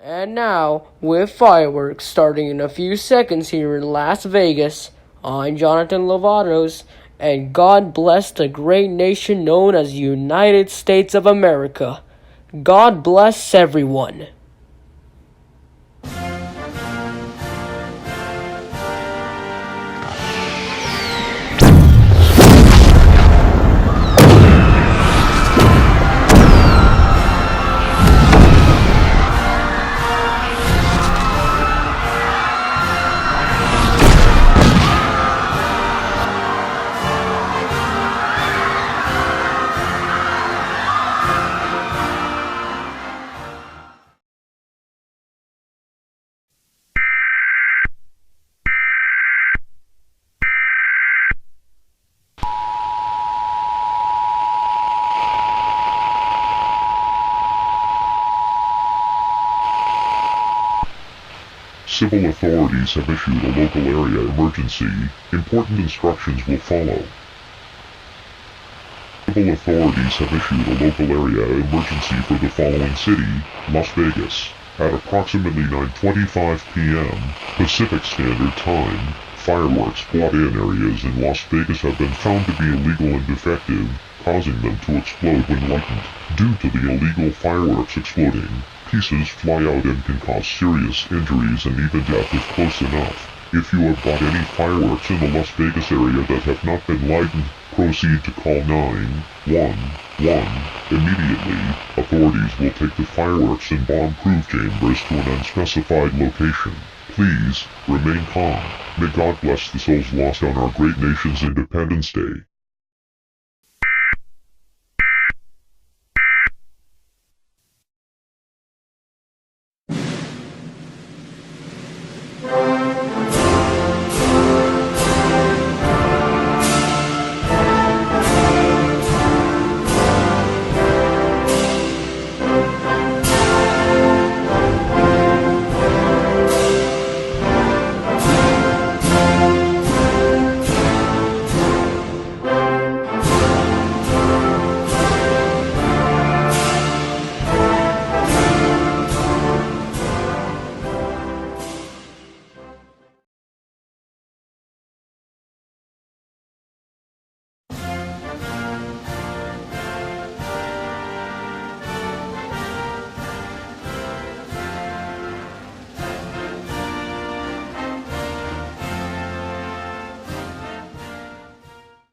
And now, with fireworks starting in a few seconds here in Las Vegas, I'm Jonathan Lovatos, and God bless the great nation known as United States of America. God bless everyone. Civil authorities have issued a local area emergency. Important instructions will follow. Civil authorities have issued a local area emergency for the following city, Las Vegas. At approximately 9:25 p.m. Pacific Standard Time, fireworks brought-in areas in Las Vegas have been found to be illegal and defective, causing them to explode when lightened. Due to the illegal fireworks exploding, pieces fly out and can cause serious injuries and even death if close enough. If you have bought any fireworks in the Las Vegas area that have not been lightened, proceed to call 911 immediately. Authorities will take the fireworks and bomb-proof chambers to an unspecified location. Please, remain calm. May God bless the souls lost on our great nation's Independence Day.